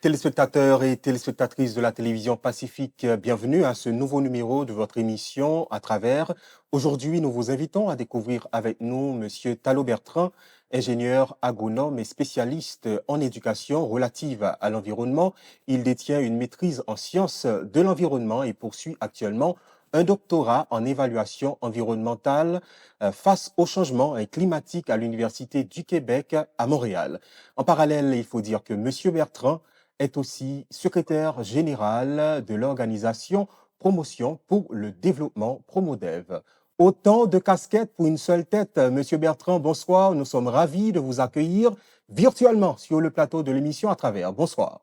Téléspectateurs et téléspectatrices de la télévision Pacifique, bienvenue à ce nouveau numéro de votre émission à travers. Aujourd'hui, nous vous invitons à découvrir avec nous Monsieur Thalo Bertrand, ingénieur agronome et spécialiste en éducation relative à l'environnement. Il détient une maîtrise en sciences de l'environnement et poursuit actuellement un doctorat en évaluation environnementale face au changement climatique à l'Université du Québec à Montréal. En parallèle, il faut dire que Monsieur Bertrand est aussi secrétaire général de l'organisation Promotion pour le développement Promodev. Autant de casquettes pour une seule tête. Monsieur Bertrand, bonsoir. Nous sommes ravis de vous accueillir virtuellement sur le plateau de l'émission à travers. Bonsoir.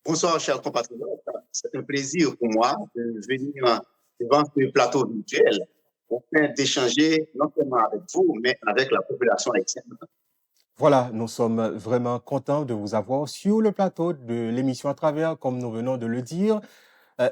Bonsoir, chers compatriotes. C'est un plaisir pour moi de venir devant ce plateau virtuel afin d'échanger non seulement avec vous, mais avec la population haïtienne. Voilà, nous sommes vraiment contents de vous avoir sur le plateau de l'émission à travers, comme nous venons de le dire.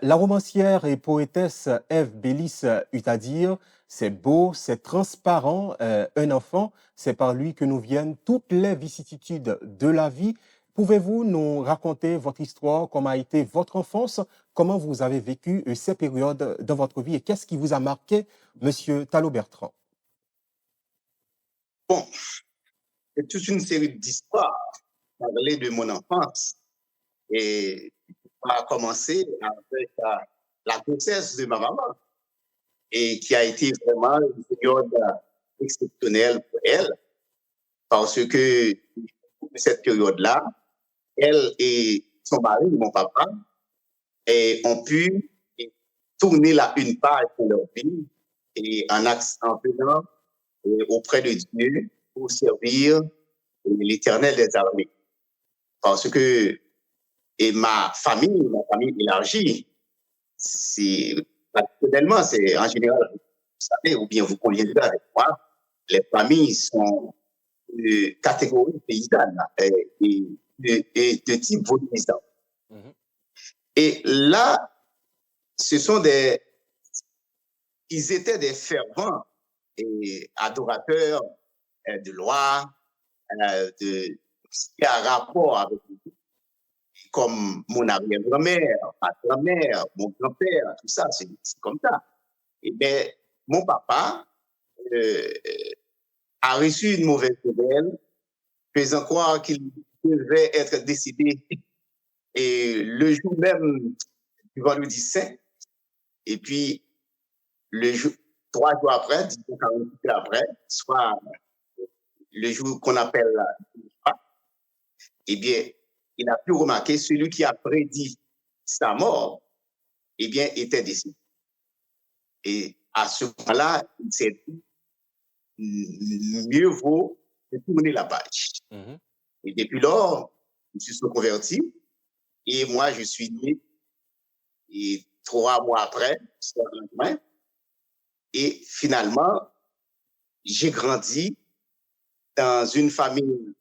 La romancière et poétesse Ève Bélis eut à dire « C'est beau, c'est transparent, un enfant, c'est par lui que nous viennent toutes les vicissitudes de la vie. » Pouvez-vous nous raconter votre histoire, comment a été votre enfance, comment vous avez vécu ces périodes dans votre vie et qu'est-ce qui vous a marqué, Monsieur Thalo Bertrand? Bon, c'est toute une série d'histoires parler de mon enfance et on a commencé avec la grossesse de ma maman et qui a été vraiment une période exceptionnelle pour elle parce que cette période-là, elle et son mari, mon papa, ont pu tourner la une page de leur vie et en venant auprès de Dieu pour servir l'Éternel des armées. Parce que ma famille élargie, c'est traditionnellement, c'est en général, vous savez, ou bien vous conviendrez avec moi, les familles sont de catégorie paysanne et de type vautoisant. Mm-hmm. Et là, ils étaient des fervents et adorateurs de loi, de ce qui a rapport avec nous, comme mon arrière-grand-mère, ma grand-mère, mon grand-père, tout ça, c'est comme ça. Et bien, mon papa a reçu une mauvaise nouvelle, faisant croire qu'il devait être décédé et le jour même du vendredi saint, et puis 3 jours après, 10 jours, 40 jours après, soit le jour qu'on appelle eh bien, il a pu remarquer celui qui a prédit sa mort, eh bien, était décédé. Et à ce moment-là, il s'est dit, mieux vaut de tourner la page. Mm-hmm. Et depuis lors, je suis converti et moi, je suis né et 3 mois après, et finalement, j'ai grandi dans une famille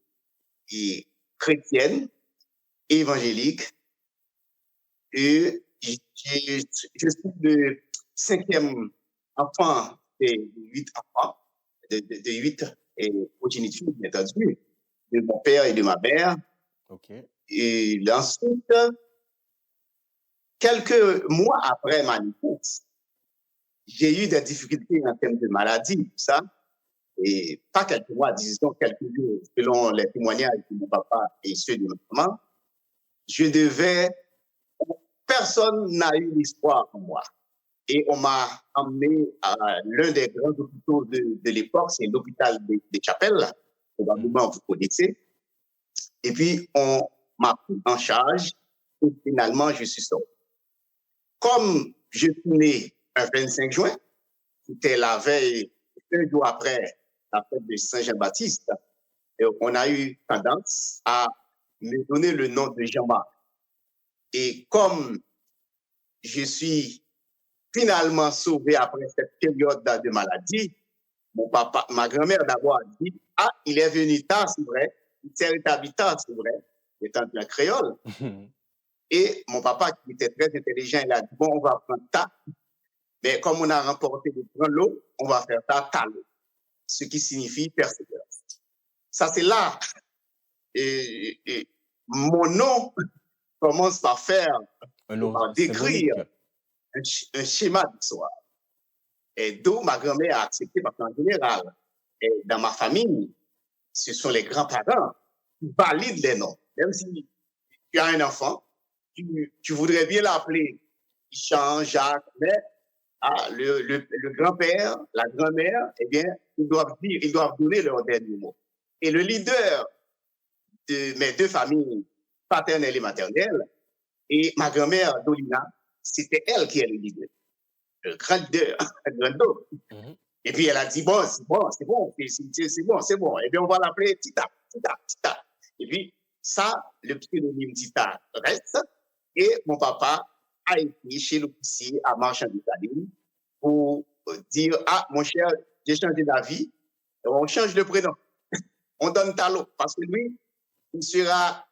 chrétienne, évangélique, et je suis le 5e enfant de 8 enfants, de 8 progénitures, bien entendu, de mon père et de ma mère. Okay. Et ensuite, quelques mois après ma naissance, j'ai eu des difficultés en termes de maladie, tout ça. Et pas quelques mois, disons quelques jours, selon les témoignages de mon papa et ceux de ma maman, personne n'a eu l'espoir pour moi. Et on m'a emmené à l'un des grands hôpitaux de l'époque, c'est l'hôpital de Chapelle, probablement vous connaissez. Et puis, on m'a pris en charge et finalement, je suis sorti. Comme je suis né un 25 juin, c'était la veille, 1 jour après la fête de Saint-Jean-Baptiste, on a eu tendance à me donner le nom de Jean-Marc. Et comme je suis finalement sauvé après cette période de maladie, ma grand-mère d'abord a dit, ah, il est venu tard, c'est vrai, il s'est rétabli tard, c'est vrai, étant un créole. Et mon papa, qui était très intelligent, il a dit, bon, on va prendre ta, mais comme on a remporté le grand lot, on va faire ta lot, ce qui signifie persévérance. Ça, c'est là. Et mon nom commence par faire, Un nom par décrire symbolique. un schéma d'histoire. Et d'où ma grand-mère a accepté, parce qu'en général, dans ma famille, ce sont les grands-parents qui valident les noms. Même si tu as un enfant, tu voudrais bien l'appeler Jean, Jacques, mais le grand-père, la grand-mère, eh bien, ils doivent donner leur dernier mot. Et le leader de mes deux familles, paternelle et maternelle, et ma grand-mère, Dolina, c'était elle qui est le leader, le grand leader, le grand homme. Mhm. Et puis elle a dit, bon, c'est bon, c'est bon, c'est bon, c'est bon. Et bien, on va l'appeler Tita, Tita, Tita. Et puis, ça, le pseudonyme Tita reste. Et mon papa a été chez l'officier à Marchand d'Italie pour dire, ah, mon cher, j'ai changé d'avis, on change de prénom. On donne Talo, parce que lui, il sera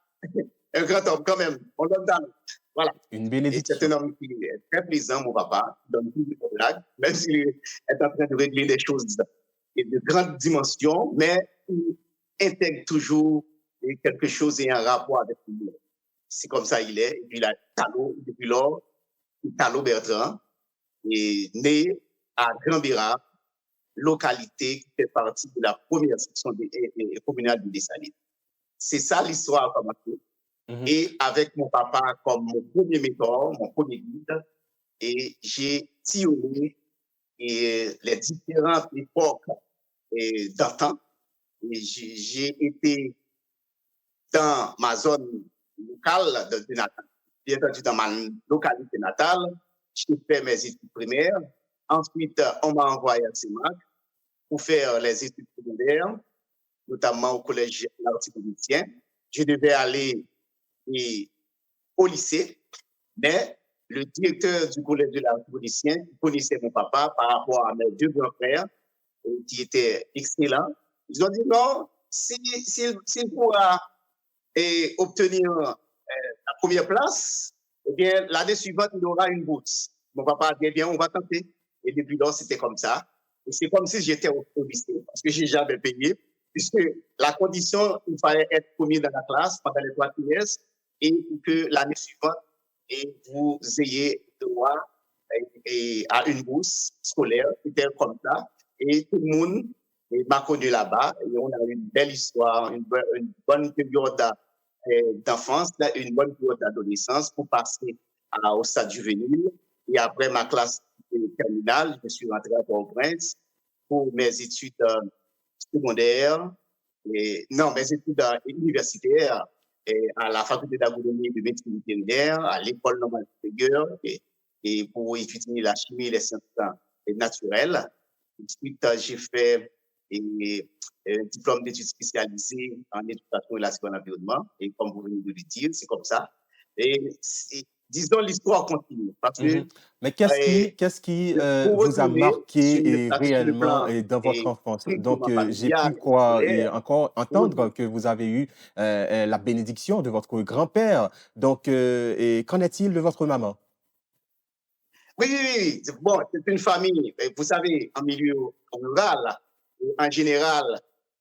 un grand homme quand même. On donne Talo. Voilà. Une Et c'est un bénédiction. homme qui est très plaisant, mon papa, qui donne toujours des blagues, même s'il est en train de régler des choses de grande dimension, mais il intègre toujours quelque chose et un rapport avec le monde. C'est comme ça il est. Et puis il a Talo, depuis lors, Talo Bertrand, est né à Grand-Bérard, localité qui fait partie de la première section communale du Dessalines. C'est ça l'histoire comme ça. Mhm. Et avec mon papa comme mon premier mentor, mon premier guide, et j'ai sillonné les différentes époques d'antan. J'ai été dans ma zone locale de Natal, bien entendu dans ma localité natale. J'ai fait mes études primaires. Ensuite, on m'a envoyé à CEMAC pour faire les études secondaires, notamment au collège articulien. Je devais aller au lycée, mais le directeur du collège de l'art politicien connaissait mon papa par rapport à mes deux grands frères qui étaient excellents. Ils ont dit non, s'il pourra obtenir la première place, eh bien, l'année suivante, il aura une bourse. Mon papa a dit, eh bien, on va tenter. Et depuis lors, c'était comme ça. Et c'est comme si j'étais au lycée, parce que j'ai jamais payé, puisque la condition, il fallait être premier dans la classe pendant les 3 trimestres, et que l'année suivante, et vous ayez droit à une bourse scolaire, c'était comme ça. Et tout le monde m'a connu là-bas, et on a eu une belle histoire, une bonne période d'enfance, une bonne période d'adolescence pour passer au stade juvénile. Et après ma classe terminale, je suis rentré à Port-au-Prince pour mes études secondaires, non, mes études universitaires à la faculté d'agronomie et de médecine vétérinaire, à l'école normale supérieure, et pour étudier la chimie et les sciences naturelles. Ensuite, j'ai fait un diplôme d'études spécialisées en éducation relative à l'environnement. Et comme vous venez de le dire, c'est comme ça. Et disons, l'histoire continue. Parce que Mais qu'est-ce qui pour vous a retourner marqué sur le réellement plan dans votre enfance? Donc, strictement j'ai pu familial et quoi, scolaire, encore entendre que vous avez eu la bénédiction de votre grand-père. Donc, et qu'en est-il de votre maman? oui, oui, oui. Bon, c'est une famille, vous savez, en milieu rural, en général,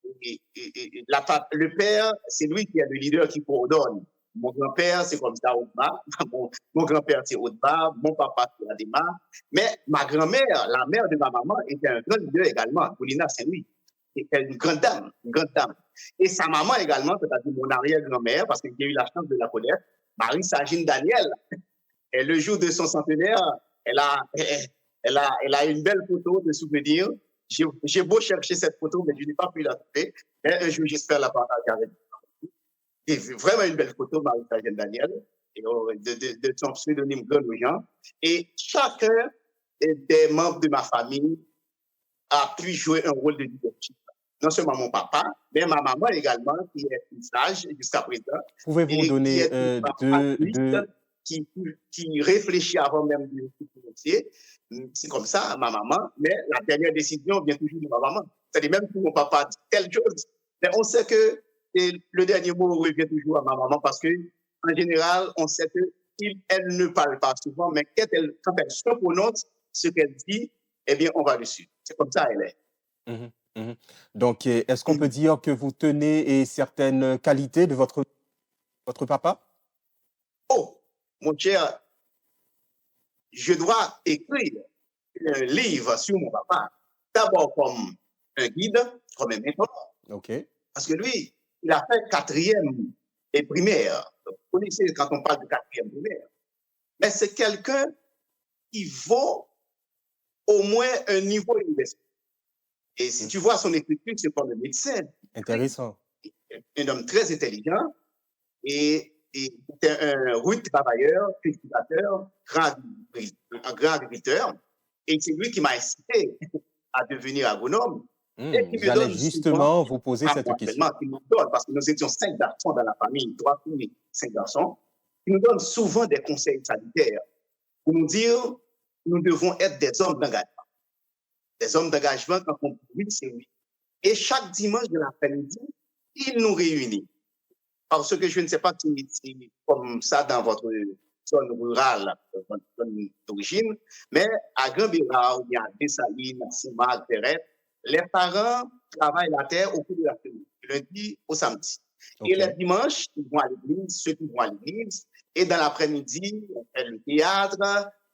le père, c'est lui qui est le leader qui coordonne. Mon grand-père, c'est comme ça, Haute-Bas. Mon grand-père, c'est Haute-Bas. Mon papa, c'est Adema. Mais ma grand-mère, la mère de ma maman, était un grand leader également, Paulina Saint-Louis. C'était une grande dame, une grande dame. Et sa maman également, c'est-à-dire mon arrière-grand-mère, parce que j'ai eu la chance de la connaître, Marie-Sagine Daniel. Et le jour de son centenaire, elle a, elle a une belle photo de souvenir. J'ai beau chercher cette photo, mais je n'ai pas pu la trouver. Mais un jour, j'espère la partager avec vous. C'est vraiment une belle photo, Marie-Sagine Daniel, et de son pseudonyme Grenojan. Et chacun des membres de ma famille a pu jouer un rôle de leadership. Non seulement mon papa, mais ma maman également, qui est une sage jusqu'à présent, Pouvez-vous et qui donner est une femme adulte, qui réfléchit avant même de se prononcer. C'est comme ça, ma maman, mais la dernière décision vient toujours de ma maman. C'est-à-dire même si mon papa dit telle chose, mais on sait que le dernier mot revient toujours à ma maman parce que, en général, on sait qu'elle ne parle pas souvent, mais quand elle se prononce, ce qu'elle dit, eh bien, on va le suivre. C'est comme ça, elle est. Mhm, mhm. Donc, est-ce qu'on peut dire que vous tenez certaines qualités de votre Votre papa? Oh, mon cher, je dois écrire un livre sur mon papa, d'abord comme un guide, comme un mentor, OK. parce que lui, il a fait quatrième et primaire. Vous connaissez quand on parle de quatrième primaire. Mais c'est quelqu'un qui vaut au moins un niveau universitaire. Et si tu vois son écriture, c'est comme un médecin. Intéressant. Un homme très intelligent et c'était un rude travailleur, cultivateur, un grand agriculteur. Et c'est lui qui m'a incité à devenir agronome et qui me J'allais donne souvent, justement vous poser à cette moi question. seulement, qui nous donne, parce que nous étions 5 garçons dans la famille, 3 filles, 5 garçons, qui nous donne souvent des conseils sanitaires pour nous dire que nous devons être des hommes d'engagement. Des hommes d'engagement, quand on dit oui, c'est oui. Et chaque dimanche de l'après-midi, il nous réunit. Parce que je ne sais pas si c'est comme ça dans votre zone rurale, votre zone d'origine, mais à Grand-Bérard, ou bien à Dessalines, à Simac, Terret, les parents travaillent la terre au cours de la semaine, du lundi au samedi. Et les OK. dimanches, ils vont à l'église, ceux qui vont à l'église, et dans l'après-midi, on fait le théâtre,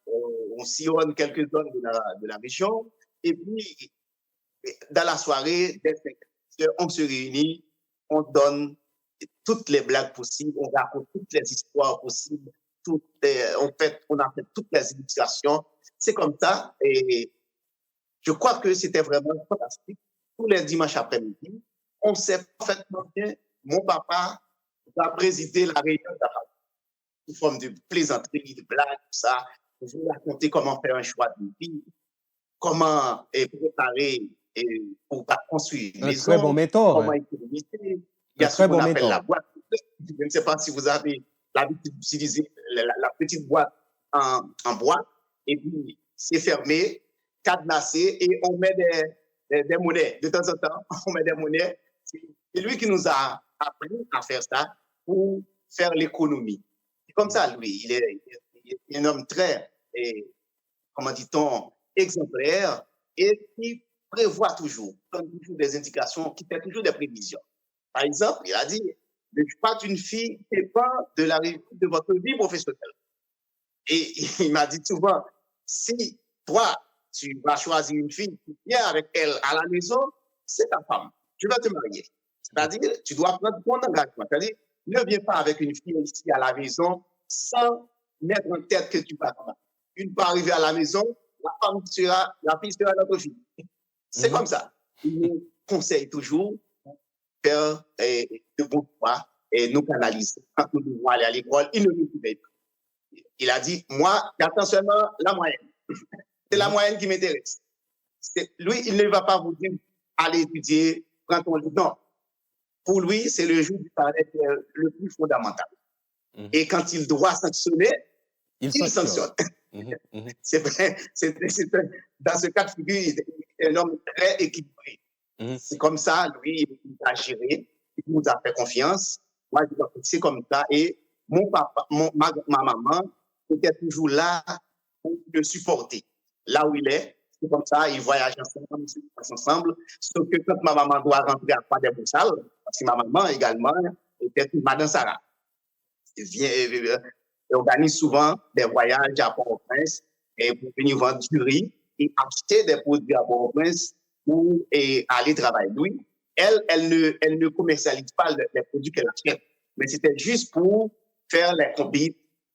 on sillonne quelques zones de la région, et puis dans la soirée, dès 5 heures, on se réunit, on donne toutes les blagues possibles, on raconte toutes les histoires possibles, on a fait toutes les illustrations. C'est comme ça, et je crois que c'était vraiment fantastique. Tous les dimanches après-midi, on sait parfaitement bien, mon papa va présider la réunion de la famille, sous forme de plaisanterie, de blagues, tout ça. Je vais raconter comment faire un choix de vie, comment préparer pour construire une Un très bon maison, mentor, comment hein. économiser. Il y Un a ce très qu'on bon appelle la mentor. boîte. Je ne sais pas si vous avez l'habitude d'utiliser la petite boîte en bois, et puis c'est fermé, cadenassé, et on met des monnaies. De temps en temps, on met des monnaies. C'est lui qui nous a appris à faire ça pour faire l'économie. C'est comme ça, lui. Il est un homme très, comment dit-on, exemplaire et qui prévoit toujours, donne toujours des indications, qui fait toujours des prévisions. Par exemple, il a dit, le choix d'une fille dépend de la réussite de votre vie professionnelle. Et il m'a dit souvent, si toi, tu vas choisir une fille qui vient avec elle à la maison, c'est ta femme. Tu vas te marier. C'est-à-dire, tu dois prendre ton engagement. C'est-à-dire, ne viens pas avec une fille ici à la maison sans mettre en tête que tu vas te marier. Une fois arrivée à la maison, la fille sera notre fille. C'est comme ça. Il nous conseille toujours de faire de bons choix et nous canaliser. Quand nous devons aller à l'école, il ne nous dit pas. Il a dit, moi, j'attends seulement la moyenne. C'est la moyenne qui m'intéresse. Lui, il ne va pas vous dire, allez étudier, prends ton livre. Non. Pour lui, c'est le jour du travail le plus fondamental. Et quand il doit sanctionner, il sanctionne. C'est vrai, dans ce cas de figure, il est un homme très équilibré. C'est comme ça, lui, il a géré, il nous a fait confiance. Moi, c'est comme ça. Et mon papa, ma maman était toujours là pour le supporter. Là où il est, c'est comme ça, ils voyagent ensemble. Sauf que quand ma maman doit rentrer à Croix des Boussales, parce que ma maman également était Madame Sarah. Elle organise souvent des voyages à Port-au-Prince pour venir vendre du riz et acheter des produits à Port-au-Prince pour aller travailler. Oui, elle ne commercialise pas les produits qu'elle achète, mais c'était juste pour faire les combines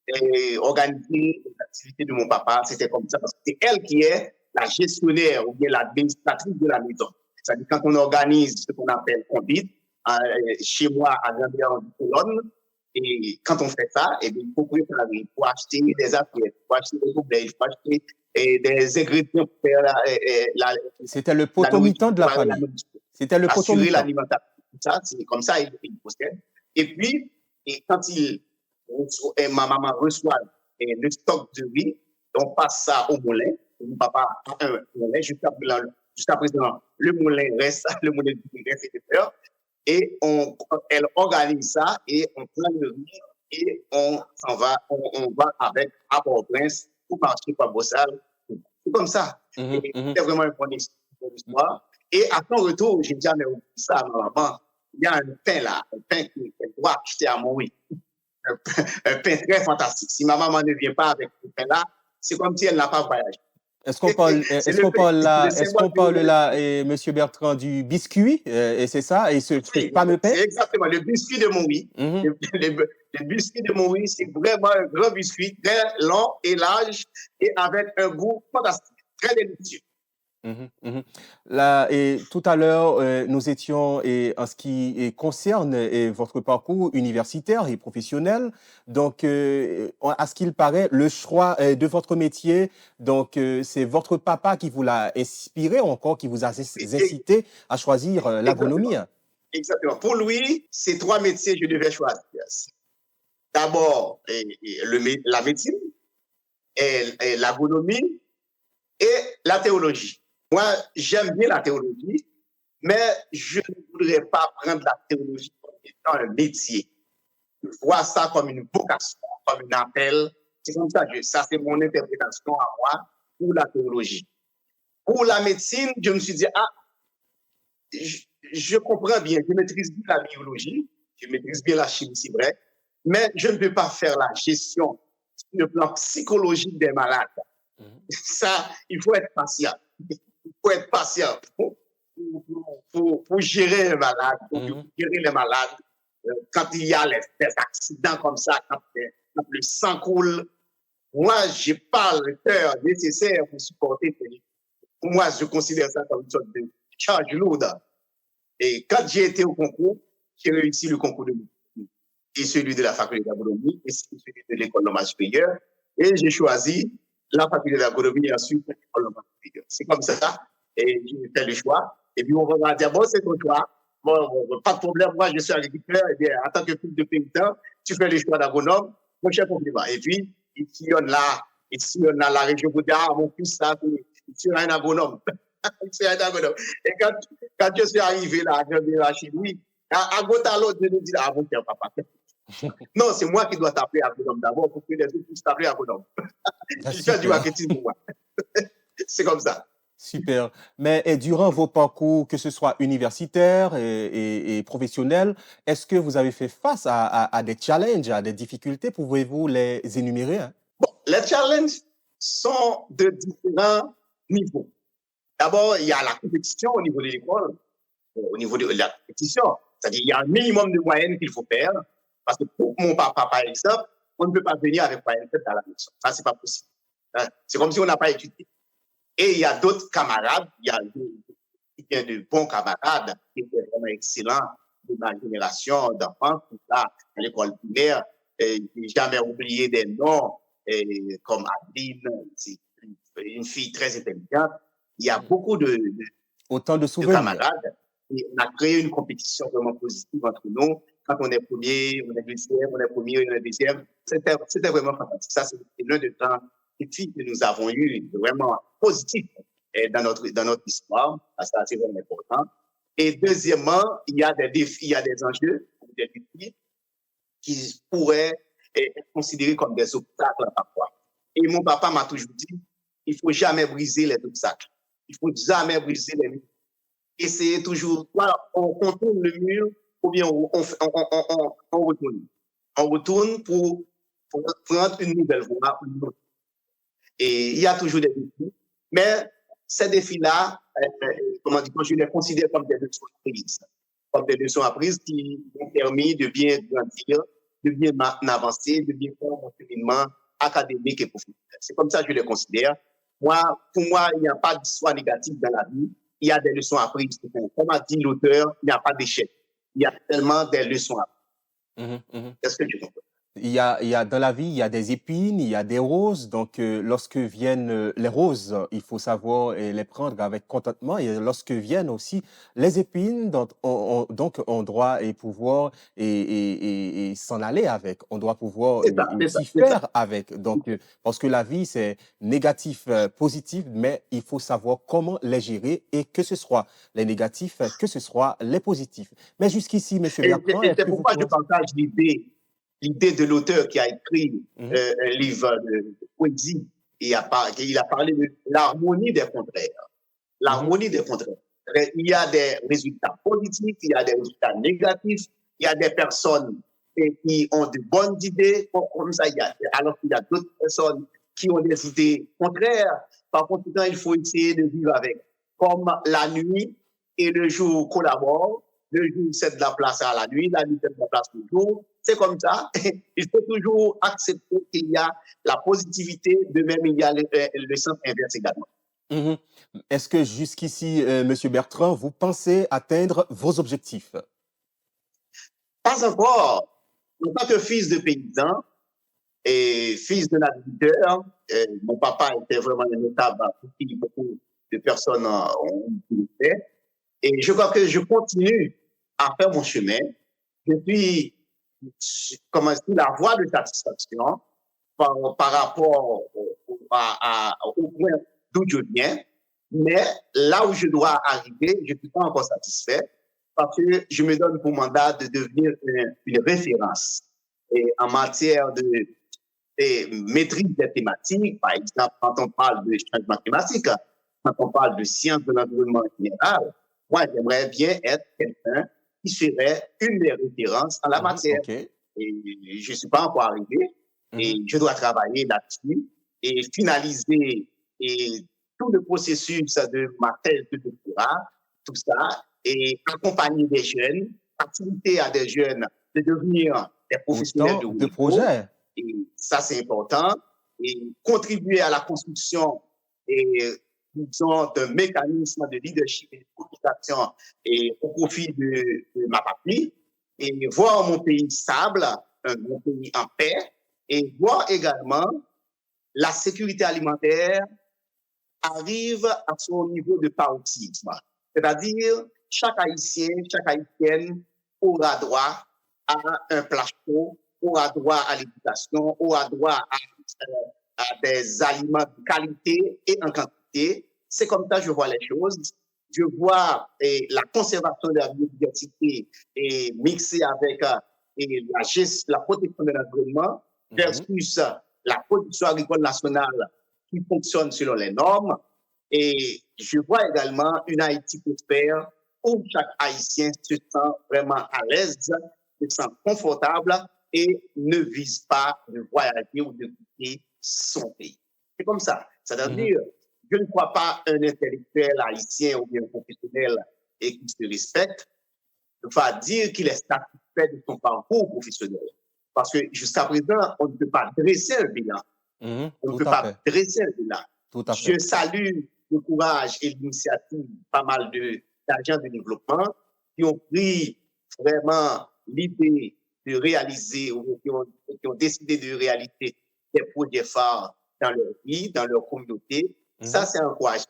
et organiser les activités de mon papa. C'était comme ça, parce que c'est elle qui est la gestionnaire ou bien l'administratrice de la maison. C'est-à-dire quand on organise ce qu'on appelle combine, chez moi à Grand-Bérard-en-Colonne, et quand on fait ça, il faut préparer, il faut acheter des affaires, il faut acheter des objets, il faut acheter des ingrédients pour faire C'était le potomitan de la famille. C'était le potomitan. Assurer l'alimentation. C'est comme ça il possède. Et puis, quand ma maman reçoit le stock de riz, on passe ça au moulin. Mon papa a un moulin. Jusqu'à présent, le moulin reste, le moulin du riz reste extérieur. Et elle organise ça et on prend le riz et on va avec à Port-au-Prince pour marcher par Bossal. C'est comme ça. C'est vraiment une bonne histoire. Et à son retour, j'ai jamais oublié ça à ma maman. Il y a un pain là, un pain qu'elle doit acheter à Moui. un pain très fantastique. Si ma maman ne vient pas avec ce pain-là, c'est comme si elle n'a pas voyagé. Est-ce qu'on parle, C'est est-ce le qu'on pain, parle le là, est-ce symbole qu'on du parle bonheur. là, Monsieur Bertrand, du biscuit, et c'est ça, et ce Oui, fameux pain? c'est exactement le biscuit de Montry. Mhm, Le biscuit de Montry, c'est vraiment un grand biscuit, très long et large, et avec un goût fantastique, très délicieux. mhm, mhm. Là, et tout à l'heure, nous étions en ce qui concerne votre parcours universitaire et professionnel. Donc, à ce qu'il paraît, le choix de votre métier, donc c'est votre papa qui vous l'a inspiré, encore qui vous a Et- incité à choisir l'agronomie. Exactement. Exactement. Pour lui, ces trois métiers, je devais choisir. D'abord, la médecine, et l'agronomie et la théologie. Moi, j'aime bien la théologie, mais je ne voudrais pas prendre la théologie comme étant un métier. Je vois ça comme une vocation, comme un appel. C'est comme ça, ça c'est mon interprétation à moi pour la théologie. Pour la médecine, je me suis dit, ah, je comprends bien, je maîtrise bien la biologie, je maîtrise bien la chimie, c'est vrai, mais je ne peux pas faire la gestion sur le plan psychologique des malades. Ça, il faut être patient. Il faut être patient pour gérer un malade, pour gérer les malades. Quand il y a des accidents comme ça, quand le sang coule, moi, je n'ai pas le cœur nécessaire pour supporter. Pour moi, je considère ça comme une sorte de charge lourde. Et quand j'ai été au concours, j'ai réussi le concours de médecine et celui de la faculté d'agronomie et celui de l'école normale supérieure. Et j'ai choisi la faculté d'agronomie et ensuite l'école normale supérieure. C'est comme ça. Et j'ai fait le choix. Et puis on va dire, bon, c'est ton choix. Bon, pas de problème, moi je suis agriculteur. Et bien, en tant que fils de paysan, tu fais le choix d'agronome. Mon cher compliment. Et puis, ici on a la région Bouddha, mon fils, là, ici on a un agronome. Et quand je suis arrivé là, de la chimie, à Gotalo, je me dis, ah bon, tiens, papa. Non, c'est moi qui dois t'appeler agronome d'abord pour que les autres puissent t'appeler agronome. Je fais du marketing pour moi. C'est comme ça. Super. Mais durant vos parcours, que ce soit universitaires et professionnels, est-ce que vous avez fait face à des challenges, à des difficultés? Pouvez-vous les énumérer, hein? Bon, les challenges sont de différents niveaux. D'abord, il y a la compétition au niveau de l'école, au niveau de la compétition. C'est-à-dire qu'il y a un minimum de moyenne qu'il faut faire. Parce que pour mon papa, par exemple, on ne peut pas venir avec moyenne faite à la maison. Ça, c'est pas possible. C'est comme si on n'a pas étudié. Et il y a d'autres camarades, il y a de bons camarades qui étaient vraiment excellents de ma génération d'enfants, tout ça, à l'école primaire. J'ai jamais oublié des noms, comme Adeline, une fille très intelligente. Il y a beaucoup Autant de de souvenirs. camarades. Et on a créé une compétition vraiment positive entre nous. Quand on est premier, on est deuxième, on est premier, on est deuxième. C'était vraiment fantastique. Ça, c'est l'un des temps filles que nous avons eu vraiment positif dans notre histoire. Ça, c'est vraiment important. Et deuxièmement, il y a des défis, il y a des enjeux, des défis qui pourraient être considérés comme des obstacles parfois. Et mon papa m'a toujours dit, il ne faut jamais briser les obstacles. Il ne faut jamais briser les murs. Essayer toujours, on contourne le mur ou bien on retourne. On retourne pour prendre une nouvelle voie. Et il y a toujours des défis. Mais ces défis-là, comment dire, je les considère comme des leçons apprises. Comme des leçons apprises qui m'ont permis de bien grandir, de bien avancer, de bien faire mon cheminement académique et professionnel. C'est comme ça que je les considère. Pour moi, il n'y a pas d'histoire négative dans la vie. Il y a des leçons apprises. Comme a dit l'auteur, il n'y a pas d'échec. Il y a tellement des leçons apprises. Est-ce que tu comprends? Il y a dans la vie, il y a des épines, il y a des roses. Donc, lorsque viennent les roses, il faut savoir les prendre avec contentement. Et lorsque viennent aussi les épines, donc on doit pouvoir et s'en aller avec. On doit pouvoir s'y faire avec. Donc, parce que la vie, c'est négatif, positif, mais il faut savoir comment les gérer et que ce soit les négatifs, que ce soit les positifs. Mais jusqu'ici, M. Bertrand, et c'est pourquoi je partage l'idée de l'auteur qui a écrit un livre de poésie. Il a parlé de l'harmonie des contraires. L'harmonie des contraires. Il y a des résultats positifs, il y a des résultats négatifs, il y a des personnes et qui ont de bonnes idées, comme ça, alors qu'il y a d'autres personnes qui ont des idées contraires. Par contre, il faut essayer de vivre avec. Comme la nuit et le jour collaborent, le jour c'est de la place à la nuit c'est de la place au jour. C'est comme ça. Il faut toujours accepter qu'il y a la positivité, de même il y a le sens inverse également. Mhm. Est-ce que jusqu'ici, Monsieur Bertrand, vous pensez atteindre vos objectifs? Pas encore. En tant que fils de paysan et fils d'un agriculteur, mon papa était vraiment un notable pour qui beaucoup de personnes ont fait. Et je crois que je continue à faire mon chemin. Je suis comme sur la voie de satisfaction par rapport au point d'où je viens. Mais là où je dois arriver, je ne suis pas encore satisfait parce que je me donne pour mandat de devenir une référence en matière de maîtrise des thématiques. Par exemple, quand on parle de changement climatique, quand on parle de sciences de l'environnement en général, moi, j'aimerais bien être quelqu'un qui serait une des références en la matière. Okay. Et je ne suis pas encore arrivé et je dois travailler là-dessus et finaliser tout le processus de ma thèse de doctorat, tout ça, et accompagner des jeunes, faciliter à des jeunes de devenir des professionnels de haut niveau. Projet. Et ça, c'est important. Et contribuer à la construction disons, d'un mécanisme de leadership et de communication au profit de ma patrie. Et voir mon pays stable, mon pays en paix, et voir également la sécurité alimentaire arrive à son niveau de paroxysme. C'est-à-dire, chaque Haïtien, chaque Haïtienne aura droit à un plat chaud, aura droit à l'éducation, aura droit à des aliments de qualité et en quantité. C'est comme ça que je vois les choses. Je vois la conservation de la biodiversité mixée avec la protection de l'environnement versus la production agricole nationale qui fonctionne selon les normes. Et je vois également une Haïti prospère où chaque Haïtien se sent vraiment à l'aise, se sent confortable et ne vise pas de voyager ou de quitter son pays. C'est comme ça. C'est-à-dire, je ne crois pas un intellectuel haïtien ou bien professionnel et qui se respecte va dire qu'il est satisfait de son parcours professionnel. Parce que jusqu'à présent, on ne peut pas dresser un bilan. On ne peut pas dresser un bilan. Je salue le courage et l'initiative pas mal d'agents de développement qui ont pris vraiment l'idée de réaliser ou qui ont décidé de réaliser des projets phares dans leur pays, dans leur communauté. Ça, c'est encouragé.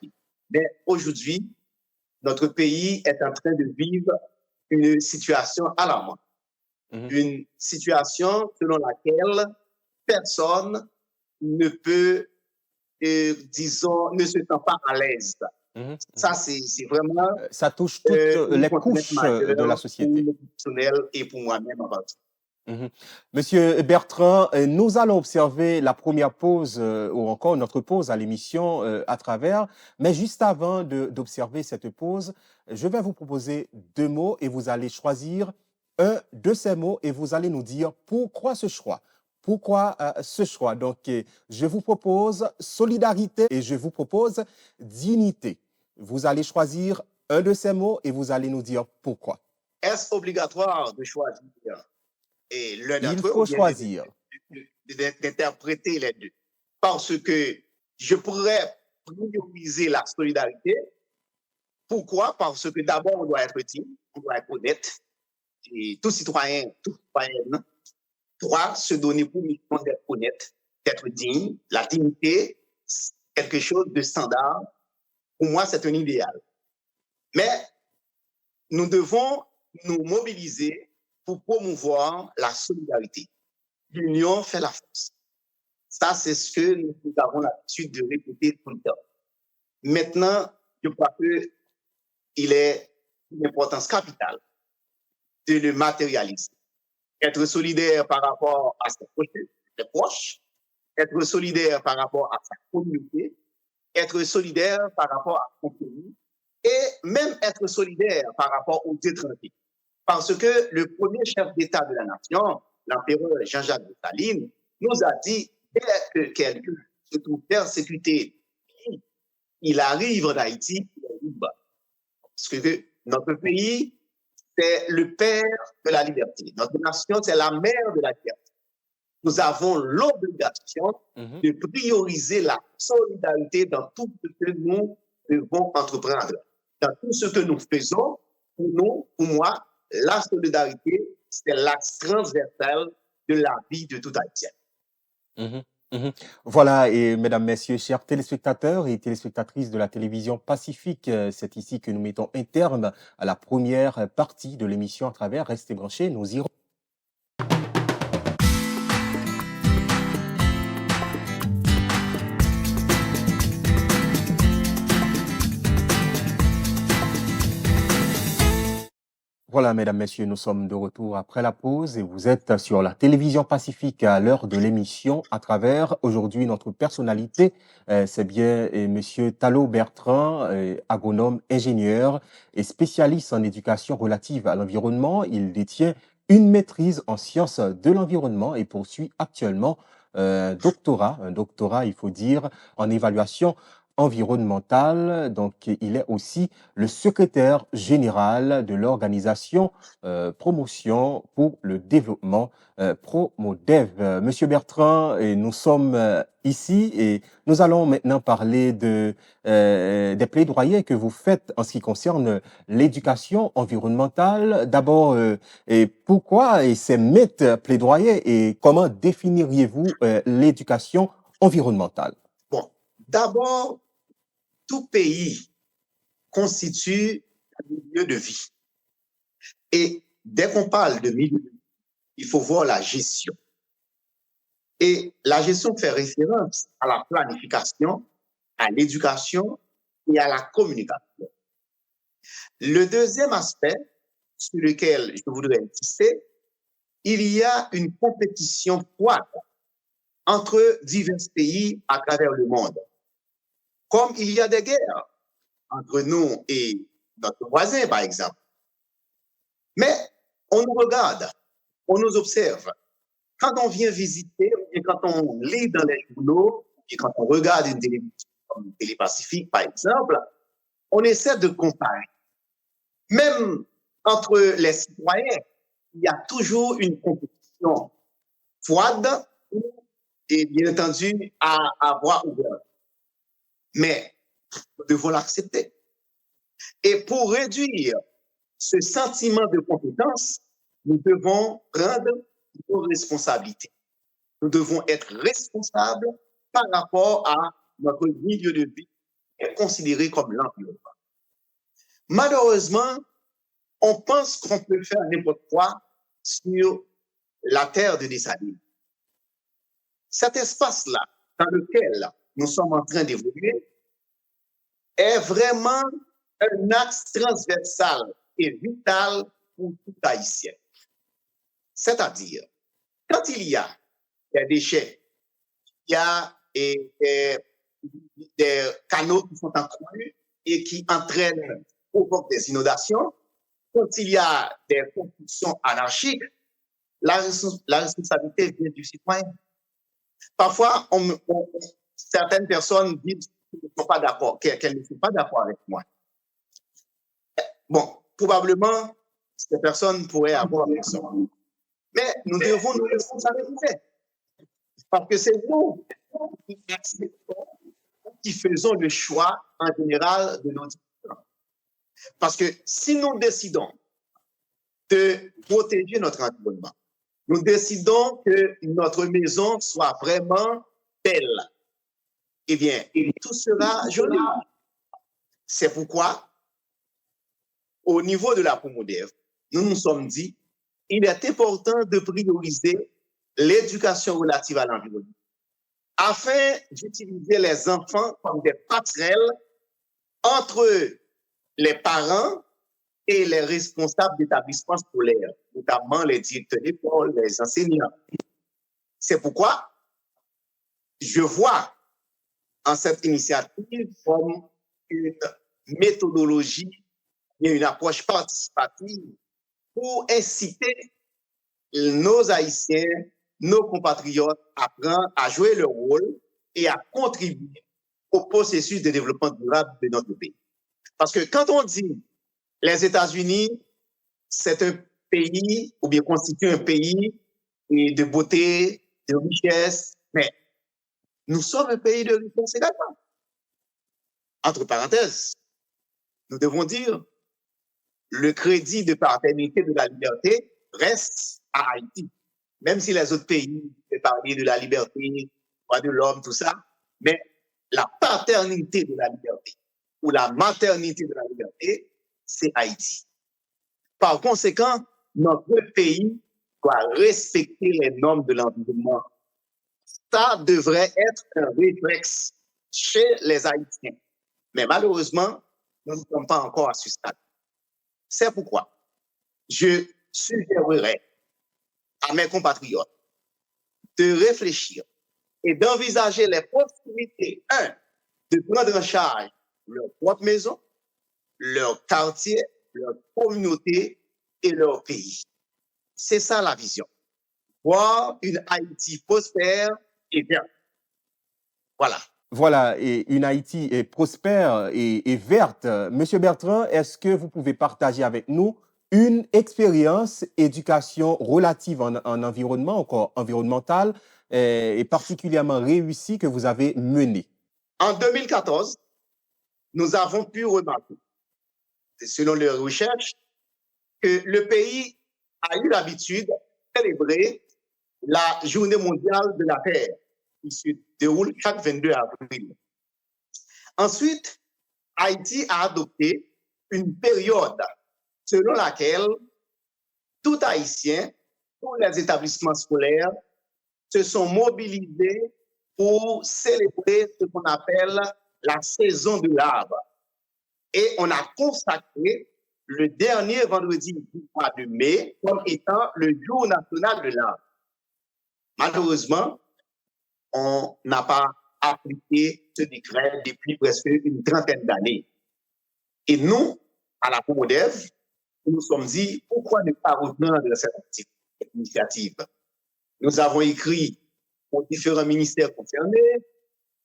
Mais aujourd'hui, notre pays est en train de vivre une situation alarmante. Une situation selon laquelle personne ne peut, disons, ne se sent pas à l'aise. Ça, c'est vraiment... Ça touche toutes les couches de la société. Pour professionnel et pour moi-même avant tout. Monsieur Bertrand, nous allons observer la première pause ou encore notre pause à l'émission à travers. Mais juste avant d'observer cette pause, je vais vous proposer 2 mots et vous allez choisir un de ces mots et vous allez nous dire pourquoi ce choix. Pourquoi ce choix? Donc, je vous propose solidarité et je vous propose dignité. Vous allez choisir un de ces mots et vous allez nous dire pourquoi. Est-ce obligatoire de choisir l'un d'entre eux? Il faut choisir. D'interpréter les deux. Parce que je pourrais prioriser la solidarité. Pourquoi? Parce que d'abord, on doit être digne, on doit être honnête. Et tout citoyen, toute citoyenne doit se donner pour mission d'être honnête, d'être digne. La dignité, c'est quelque chose de standard. Pour moi, c'est un idéal. Mais nous devons nous mobiliser pour promouvoir la solidarité. L'union fait la force. Ça, c'est ce que nous avons l'habitude de répéter tout le temps. Maintenant, je crois qu'il est une importance capitale de le matérialiser. Être solidaire par rapport à ses proches, être solidaire par rapport à sa communauté, être solidaire par rapport à son pays et même être solidaire par rapport aux étrangers. Parce que le premier chef d'État de la nation, l'empereur Jean-Jacques Dessalines, nous a dit, dès que quelqu'un se trouve persécuté, il arrive en Haïti, il est libre. Parce que notre pays, c'est le père de la liberté. Notre nation, c'est la mère de la liberté. Nous avons l'obligation de prioriser la solidarité dans tout ce que nous devons entreprendre. Dans tout ce que nous faisons, pour nous, pour moi, la solidarité, c'est l'axe transversal de la vie de tout Haïtien. Mhm, mhm. Voilà, et mesdames, messieurs, chers téléspectateurs et téléspectatrices de la télévision Pacifique, c'est ici que nous mettons un terme à la première partie de l'émission à travers Restez branchés, nous irons. Voilà, mesdames, messieurs, nous sommes de retour après la pause et vous êtes sur la télévision Pacifique à l'heure de l'émission à travers aujourd'hui notre personnalité. C'est bien monsieur Talo Bertrand, agronome, ingénieur et spécialiste en éducation relative à l'environnement. Il détient une maîtrise en sciences de l'environnement et poursuit actuellement un doctorat, il faut dire, en évaluation environnementale. Donc, il est aussi le secrétaire général de l'organisation Promotion pour le développement Promodev. Monsieur Bertrand, et nous sommes ici et nous allons maintenant parler des plaidoyers que vous faites en ce qui concerne l'éducation environnementale. D'abord, et pourquoi et ces mythes plaidoyers et comment définiriez-vous l'éducation environnementale? Bon, d'abord, tout pays constitue un milieu de vie. Et dès qu'on parle de milieu de vie, il faut voir la gestion. Et la gestion fait référence à la planification, à l'éducation et à la communication. Le deuxième aspect sur lequel je voudrais insister, il y a une compétition froide entre divers pays à travers le monde. Comme il y a des guerres entre nous et notre voisin, par exemple. Mais on nous regarde, on nous observe. Quand on vient visiter, et quand on lit dans les journaux, et quand on regarde une télévision comme Télé Pacifique, par exemple, on essaie de comparer. Même entre les citoyens, il y a toujours une compétition froide et bien entendu à voix ouverte. Mais nous devons l'accepter. Et pour réduire ce sentiment de compétence, nous devons prendre nos responsabilités. Nous devons être responsables par rapport à notre milieu de vie et considéré comme l'environnement. Malheureusement, on pense qu'on peut faire n'importe quoi sur la terre de Dessalines. Cet espace-là, dans lequel nous sommes en train d'évoluer, est vraiment un axe transversal et vital pour tout Haïtien. C'est-à-dire, quand il y a des déchets, il y a des canaux qui sont entrus et qui entraînent, provoquent des inondations, quand il y a des constructions anarchiques, la responsabilité vient du citoyen. Parfois, certaines personnes disent qu'elles ne sont pas d'accord, qu'elles ne sont pas d'accord avec moi. Bon, probablement, ces personnes pourraient avoir raison. Mais nous devons nous responsabiliser. Parce que c'est nous qui faisons le choix en général de nos décisions. Parce que si nous décidons de protéger notre environnement, nous décidons que notre maison soit vraiment belle, eh bien, tout sera joli. C'est pourquoi, au niveau de la Promodev, nous nous sommes dit, il est important de prioriser l'éducation relative à l'environnement, afin d'utiliser les enfants comme des passerelles entre les parents et les responsables d'établissements scolaires, notamment les directeurs d'école, les enseignants. C'est pourquoi je vois en cette initiative comme une méthodologie et une approche participative pour inciter nos Haïtiens, nos compatriotes apprennent à jouer leur rôle et à contribuer au processus de développement durable de notre pays. Parce que quand on dit les États-Unis, c'est un pays, ou bien constitue un pays de beauté, de richesse, mais nous sommes un pays de richesse également. Entre parenthèses, nous devons dire, le crédit de paternité de la liberté reste à Haïti. Même si les autres pays parlent de la liberté, droits de l'homme, tout ça, mais la paternité de la liberté ou la maternité de la liberté, c'est Haïti. Par conséquent, notre pays doit respecter les normes de l'environnement. Ça devrait être un réflexe chez les Haïtiens. Mais malheureusement, nous ne sommes pas encore à ce stade. C'est pourquoi je suggérerais à mes compatriotes de réfléchir et d'envisager les possibilités, de prendre en charge leur propre maison, leur quartier, leur communauté et leur pays. C'est ça la vision. Voir une Haïti prospère et verte. Voilà. Voilà, et une Haïti est prospère et verte. Monsieur Bertrand, est-ce que vous pouvez partager avec nous une expérience éducation relative en environnement, encore environnemental, et particulièrement réussie que vous avez menée? En 2014, nous avons pu remarquer, selon les recherches, que le pays a eu l'habitude de célébrer la Journée mondiale de la Terre, qui se déroule chaque 22 avril. Ensuite, Haïti a adopté une période selon laquelle tout Haïtien, tous les établissements scolaires se sont mobilisés pour célébrer ce qu'on appelle la saison de l'arbre. Et on a consacré le dernier vendredi du mois de mai comme étant le jour national de l'arbre. Malheureusement, on n'a pas appliqué ce décret depuis presque une trentaine d'années. Et nous, à la Promodev, nous nous sommes dit, pourquoi ne pas reprendre cette initiative? Nous avons écrit aux différents ministères concernés,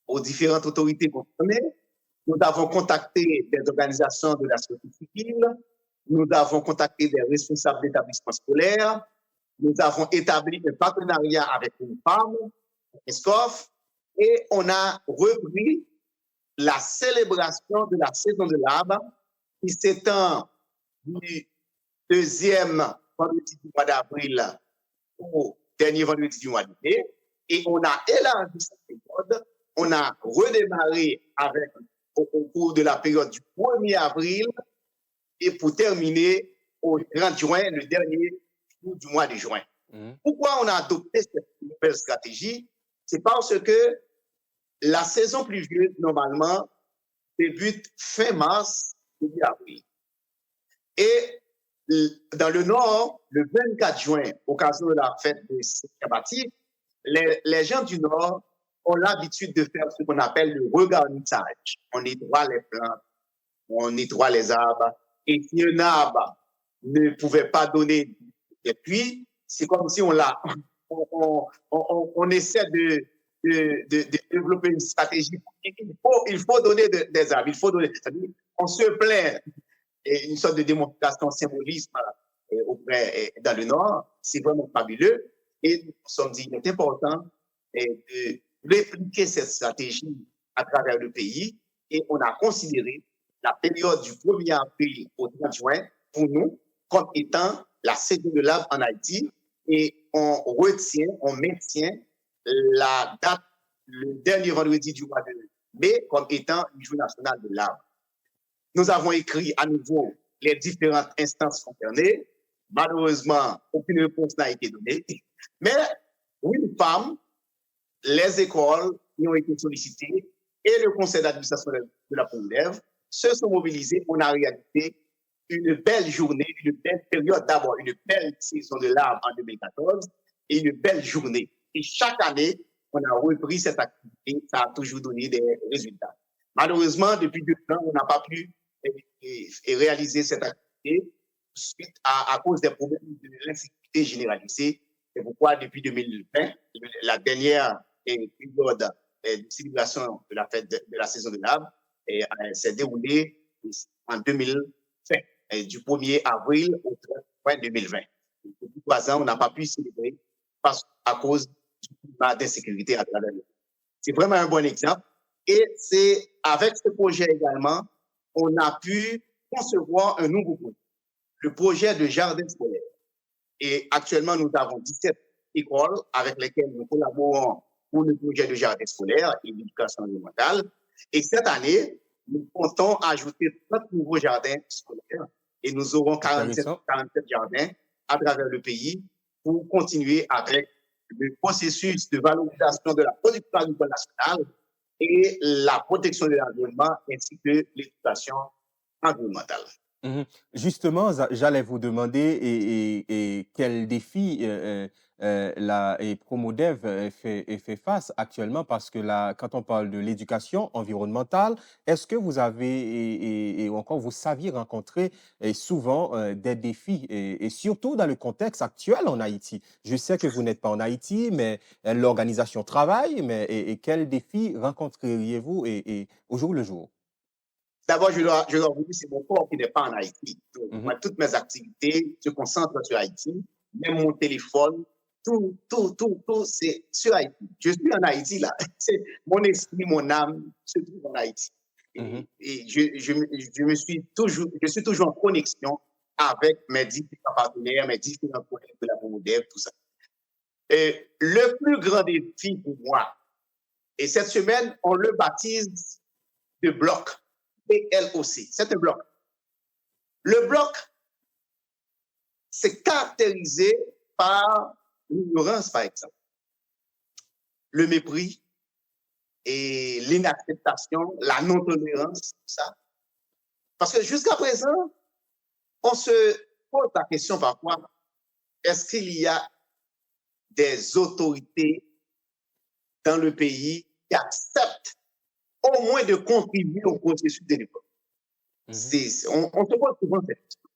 aux différentes autorités concernées. Nous avons contacté des organisations de la société civile. Nous avons contacté des responsables d'établissements scolaires. Nous avons établi un partenariat avec une femme, ESCOF, et on a repris la célébration de la saison de l'arbre qui s'étend du deuxième vendredi du mois d'avril au dernier vendredi du mois de mai. Et on a élargi cette période. On a redémarré avec, au cours de la période du 1er avril et pour terminer au 30 juin, le dernier jour du mois de juin. Pourquoi on a adopté cette nouvelle stratégie? C'est parce que la saison pluvieuse, normalement, débute fin mars, début avril. Et dans le Nord, le 24 juin, occasion de la fête de Saint-Baptiste, les gens du Nord ont l'habitude de faire ce qu'on appelle le regarnissage. On nettoie les plantes, on nettoie les arbres. Et si un arbre ne pouvait pas donner des pluies, c'est comme si on essaie de développer une stratégie. Il faut donner des arbres. Il faut donner. On se plaint. Et une sorte de démonstration symbolisme dans le Nord, c'est vraiment fabuleux. Et nous nous sommes dit, il est important de répliquer cette stratégie à travers le pays. Et on a considéré la période du 1er avril au 30 juin pour nous comme étant la saison de l'arbre en Haïti. Et on maintient la date, le dernier vendredi du mois de mai, comme étant le jour national de l'arbre. Nous avons écrit à nouveau les différentes instances concernées. Malheureusement, aucune réponse n'a été donnée. Mais oui, femmes, les écoles qui ont été sollicitées et le conseil d'administration de la Promodev se sont mobilisés. On a réalisé une belle journée, une belle période, d'abord une belle saison de l'arbre en 2014 et une belle journée. Et chaque année, on a repris cette activité, ça a toujours donné des résultats. Malheureusement, depuis 2 ans, on n'a pas pu réaliser cette activité suite à cause des problèmes de l'insécurité sécurité généralisée. C'est pourquoi, depuis 2020, la dernière période de célébration de la fête de la saison de l'arbre s'est déroulée en 2020, du 1er avril au 30 juin 2020. Depuis 3 ans, on n'a pas pu célébrer à cause du climat d'insécurité à travers le monde. C'est vraiment un bon exemple. Et c'est avec ce projet également, on a pu concevoir un nouveau projet, le projet de jardin scolaire. Et actuellement, nous avons 17 écoles avec lesquelles nous collaborons pour le projet de jardin scolaire et d'éducation environnementale. Et cette année, nous comptons ajouter 30 nouveaux jardins scolaires et nous aurons 47 jardins à travers le pays pour continuer avec le processus de valorisation de la production agricole nationale et la protection de l'environnement ainsi que l'éducation environnementale. Justement, j'allais vous demander et quels défis la Promodev fait face actuellement parce que quand on parle de l'éducation environnementale, est-ce que vous avez et encore vous saviez rencontrer souvent des défis et surtout dans le contexte actuel en Haïti? Je sais que vous n'êtes pas en Haïti, mais l'organisation travaille, mais et quels défis rencontreriez-vous au jour le jour? D'abord, je dois vous dire, c'est mon corps qui n'est pas en Haïti. Donc, moi, toutes mes activités se concentrent sur Haïti. Même mon téléphone, tout, c'est sur Haïti. Je suis en Haïti, là. C'est mon esprit, mon âme se trouve en Haïti. Et je suis toujours en connexion avec mes différents partenaires, mes différents collègues de la Promodev, tout ça. Et le plus grand défi pour moi, et cette semaine, on le baptise de bloc. PLOC, c'est un bloc. Le bloc, c'est caractérisé par l'ignorance, par exemple, le mépris et l'inacceptation, la non-tolérance, tout ça. Parce que jusqu'à présent, on se pose la question parfois, est-ce qu'il y a des autorités dans le pays qui acceptent au moins de contribuer au processus de l'époque? On se pose souvent cette question.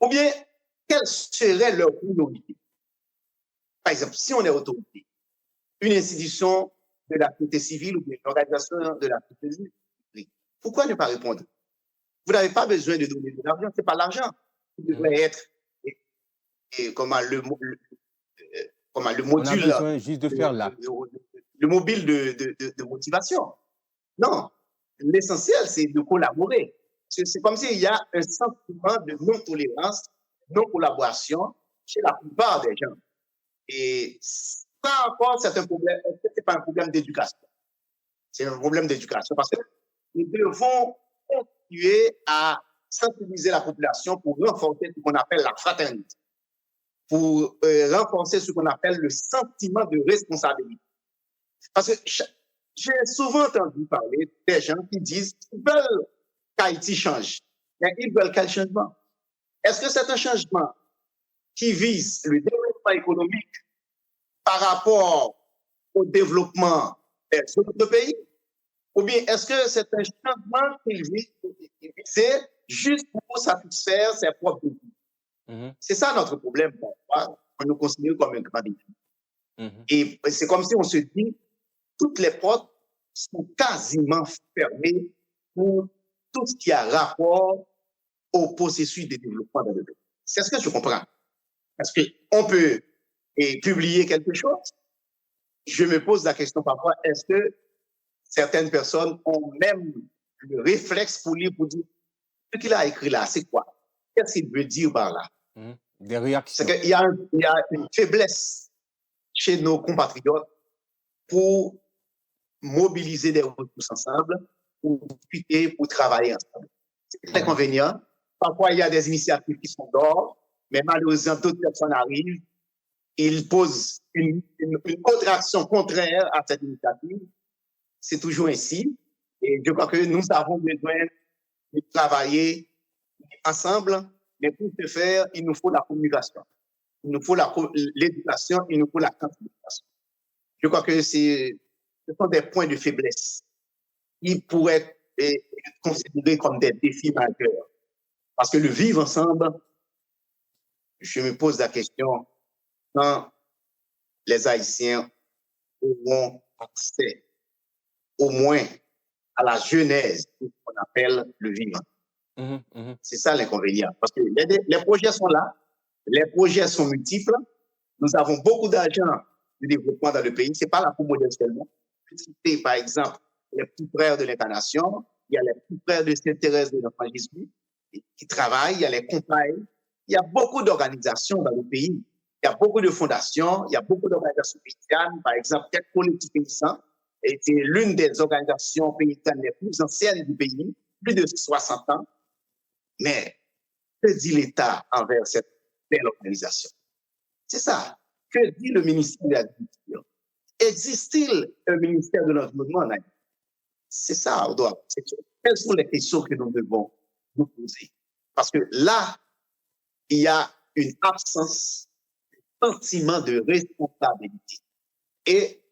Ou bien, quelle serait leur priorité? Par exemple, si on est autorité, une institution de la société civile ou une organisation de la société civile, pourquoi ne pas répondre? Vous n'avez pas besoin de donner de l'argent, ce n'est pas l'argent. Vous devrez être comment le module. On a besoin juste de faire l'acte. Le mobile de motivation. Non, l'essentiel, c'est de collaborer. C'est comme s'il y a un sentiment de non-tolérance, non-collaboration chez la plupart des gens. Et ça encore, c'est un problème. Ce n'est pas un problème d'éducation. C'est un problème d'éducation parce que nous devons continuer à sensibiliser la population pour renforcer ce qu'on appelle la fraternité, pour renforcer ce qu'on appelle le sentiment de responsabilité. Parce que j'ai souvent entendu parler des gens qui disent qu'ils veulent qu'Haïti change, mais ils veulent quel changement? Est-ce que c'est un changement qui vise le développement économique par rapport au développement des autres pays? Ou bien est-ce que c'est un changement qui vise juste pour satisfaire ses propres besoins? C'est ça notre problème, on nous considère comme un grand défi. Et c'est comme si on se dit, toutes les portes sont quasiment fermées pour tout ce qui a rapport au processus de développement dans le pays. C'est ce que je comprends. Parce qu'on peut publier quelque chose. Je me pose la question parfois, est-ce que certaines personnes ont même le réflexe pour lire, pour dire, ce qu'il a écrit là, c'est quoi? Qu'est-ce qu'il veut dire par là? Des réactions. C'est qu'il y a une faiblesse chez nos compatriotes pour mobiliser des ressources ensemble, pour discuter, pour travailler ensemble. C'est inconvénient. Parfois, il y a des initiatives qui sont dehors, mais malheureusement, d'autres personnes arrivent, ils posent une autre action contraire à cette initiative. C'est toujours ainsi. Et je crois que nous avons besoin de travailler ensemble, mais pour ce faire, il nous faut la communication. Il nous faut l'éducation, il nous faut la sensibilisation. Je crois que ce sont des points de faiblesse qui pourraient être considérés comme des défis majeurs. Parce que le vivre ensemble, je me pose la question, quand les Haïtiens auront accès au moins à la genèse de ce qu'on appelle le vivant. C'est ça l'inconvénient. Parce que les projets sont là, les projets sont multiples, nous avons beaucoup d'argent de développement dans le pays, ce n'est pas là pour modèle seulement. Citer, par exemple, les petits frères de l'Incarnation, il y a les petits frères de Sainte-Thérèse de l'Enfant Jésus qui travaillent, il y a les compagnies, il y a beaucoup d'organisations dans le pays, il y a beaucoup de fondations, il y a beaucoup d'organisations paysannes, par exemple, quelques politiques paysans, et c'est l'une des organisations paysannes les plus anciennes du pays, plus de 60 ans. Mais que dit l'État envers cette belle organisation? C'est ça. Que dit le ministère de l'Agriculture? Existe-t-il un ministère de l'Environnement en Haïti? C'est ça, on doit. Quelles sont les questions que nous devons nous poser? Parce que là, il y a une absence de sentiment de responsabilité. Et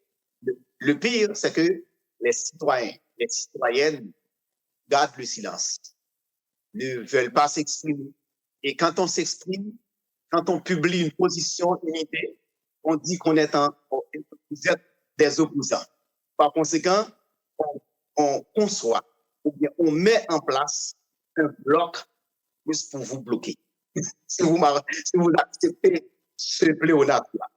le pire, c'est que les citoyens, les citoyennes gardent le silence, ne veulent pas s'exprimer. Et quand on s'exprime, quand on publie une position, une idée, on dit qu'on est vous êtes des opposants. Par conséquent, on conçoit ou bien on met en place un bloc juste pour vous bloquer. si vous acceptez ce pléonasme-là.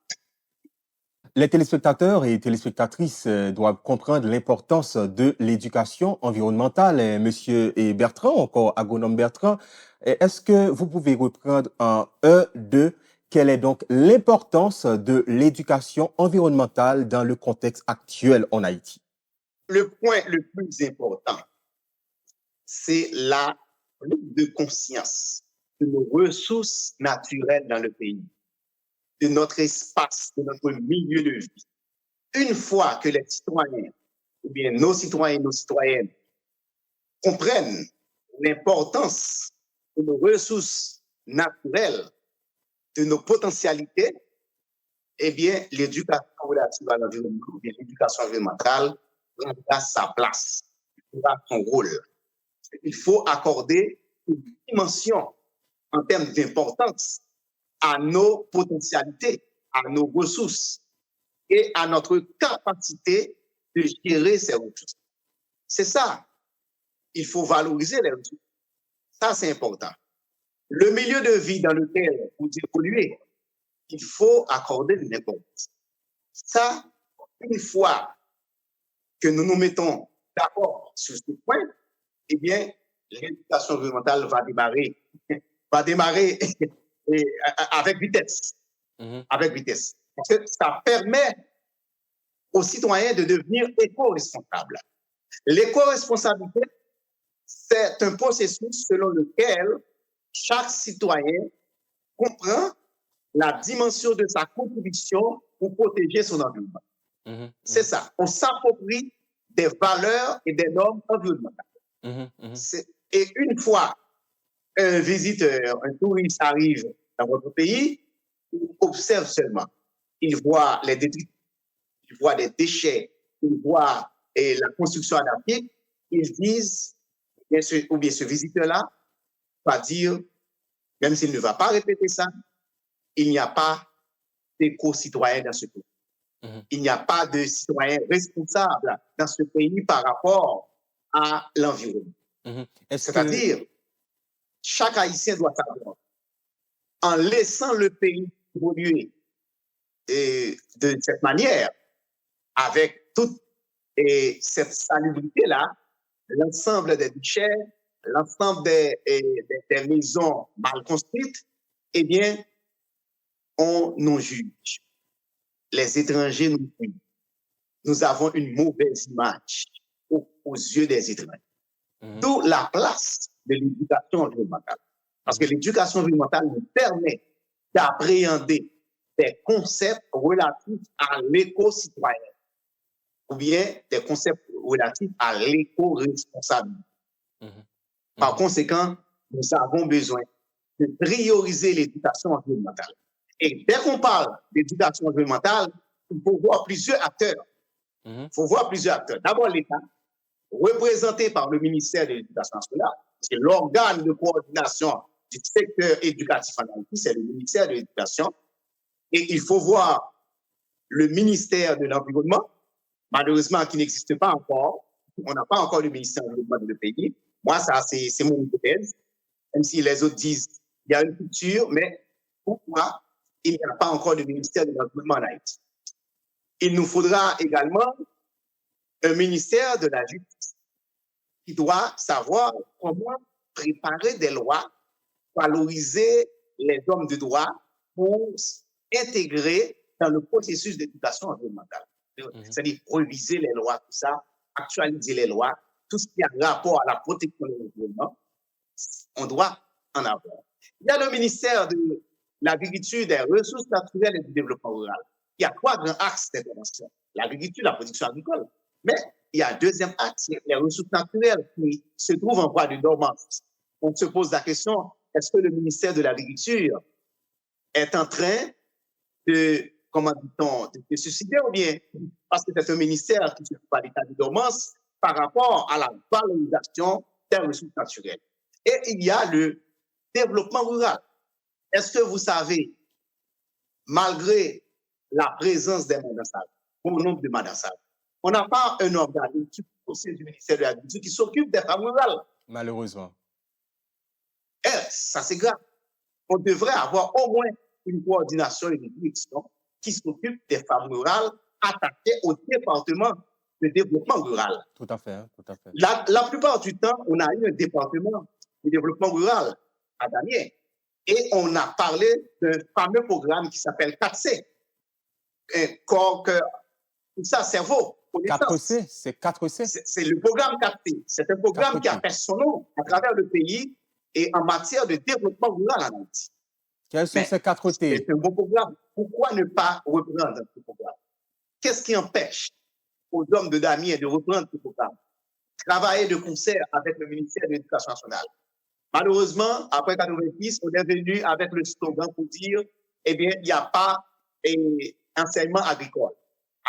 Les téléspectateurs et téléspectatrices doivent comprendre l'importance de l'éducation environnementale. Monsieur Bertrand, encore agronome Bertrand, est-ce que vous pouvez reprendre en 1, 2, quelle est donc l'importance de l'éducation environnementale dans le contexte actuel en Haïti? Le point le plus important, c'est la prise de conscience de nos ressources naturelles dans le pays, de notre espace, de notre milieu de vie. Une fois que les citoyens, ou bien nos citoyens et nos citoyennes, comprennent l'importance de nos ressources naturelles, de nos potentialités, eh bien, l'éducation relative à l'environnement, ou bien l'éducation environnementale, prendra sa place, prendra son rôle. Il faut accorder une dimension en termes d'importance à nos potentialités, à nos ressources et à notre capacité de gérer ces ressources. C'est ça. Il faut valoriser les ressources. Ça, c'est important. Le milieu de vie dans lequel vous évoluez, il faut accorder une importance. Ça, une fois que nous nous mettons d'accord sur ce point, eh bien, l'éducation environnementale va démarrer avec vitesse. Avec vitesse. Parce que ça permet aux citoyens de devenir éco-responsables. L'éco-responsabilité, c'est un processus selon lequel chaque citoyen comprend la dimension de sa contribution pour protéger son environnement. C'est ça. On s'approprie des valeurs et des normes environnementales. Et une fois un visiteur, un touriste arrive dans votre pays, il observe seulement. Il voit les détritus, il voit des déchets, il voit la construction anarchique. Ils disent, ou bien ce visiteur-là va dire, même s'il ne va pas répéter ça, il n'y a pas d'éco-citoyen dans ce pays. Il n'y a pas de citoyen responsable dans ce pays par rapport à l'environnement. C'est-à-dire, chaque Haïtien doit savoir, en laissant le pays évoluer de cette manière, avec toute cette salubrité-là, l'ensemble des déchets, l'ensemble des maisons mal construites, eh bien, on nous juge. Les étrangers nous jugent. Nous avons une mauvaise image aux yeux des étrangers. D'où la place de l'éducation environnementale. Parce que l'éducation environnementale nous permet d'appréhender des concepts relatifs à l'éco-citoyen ou bien des concepts relatifs à l'éco-responsabilité. Par conséquent, nous avons besoin de prioriser l'éducation environnementale. Et dès qu'on parle d'éducation environnementale, il faut voir plusieurs acteurs. Il faut voir plusieurs acteurs. D'abord, l'État, représenté par le ministère de l'Éducation nationale, parce que l'organe de coordination du secteur éducatif en Haïti, c'est le ministère de l'Éducation. Et il faut voir le ministère de l'Environnement, malheureusement, qui n'existe pas encore. On n'a pas encore le ministère de l'Environnement dans le pays. Moi, ça, c'est mon hypothèse. Même si les autres disent qu'il y a une culture, mais pourquoi il n'y a pas encore de ministère de l'Environnement en Haïti? Il nous faudra également un ministère de la Justice qui doit savoir comment préparer des lois, valoriser les hommes de droit pour intégrer dans le processus d'éducation environnementale. C'est-à-dire réviser les lois, tout ça, actualiser les lois, tout ce qui a rapport à la protection de l'environnement, on doit en avoir. Il y a le ministère de l'Agriculture, des Ressources naturelles et du Développement rural. Il y a 3 grands axes d'intervention. L'agriculture, la production agricole. Mais il y a un deuxième axe, les ressources naturelles qui se trouvent en voie de dormance. On se pose la question, est-ce que le ministère de l'Agriculture est en train de, comment dit-on, de se suicider ou bien parce que c'est un ministère qui se trouve à l'état de dormance par rapport à la valorisation des ressources naturelles. Et il y a le développement rural. Est-ce que vous savez, malgré la présence des madassades, bon nombre de madassades, on n'a pas un organisme au sein du ministère de l'Agriculture qui s'occupe des femmes rurales. Malheureusement. Et ça, c'est grave. On devrait avoir au moins une coordination et une direction qui s'occupe des femmes rurales attaquées au département de développement rural. Tout à fait, tout à fait. La plupart du temps, on a eu un département de développement rural à Damiens et on a parlé d'un fameux programme qui s'appelle 4C. Corps, cœur, tout ça, cerveau. 4C, c'est 4C. C'est le programme 4C. C'est un programme 4C qui a fait son nom à travers le pays et en matière de développement rural en Haïti. Quels sont ces 4T? C'est un bon programme. Pourquoi ne pas reprendre ce programme? Qu'est-ce qui empêche aux hommes de Damiens de reprendre ce programme? Travailler de concert avec le ministère de l'Éducation nationale. Malheureusement, après 1986, on est venu avec le slogan pour dire, eh bien, il n'y a pas enseignement agricole.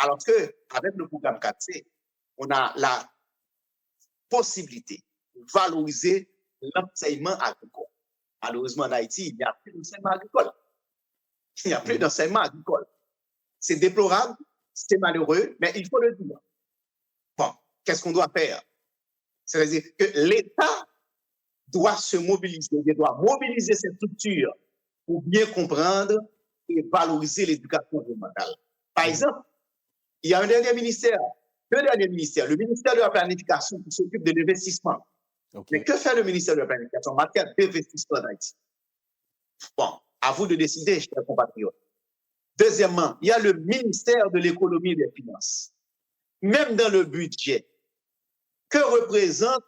Alors qu'avec le programme 4C, on a la possibilité de valoriser l'enseignement agricole. Malheureusement, en Haïti, il n'y a plus d'enseignement agricole. Il n'y a plus d'enseignement agricole. C'est déplorable, c'est malheureux, mais il faut le dire. Bon, qu'est-ce qu'on doit faire? C'est-à-dire que l'État doit se mobiliser, il doit mobiliser ses structures pour bien comprendre et valoriser l'éducation environnementale. Par exemple, il y a un dernier ministère, deux derniers ministères, le ministère de la Planification qui s'occupe de l'investissement. Okay. Mais que fait le ministère de la Planification en matière d'investissement d'Haïti? Bon, à vous de décider, chers compatriotes. Deuxièmement, il y a le ministère de l'économie et des finances. Même dans le budget, que représente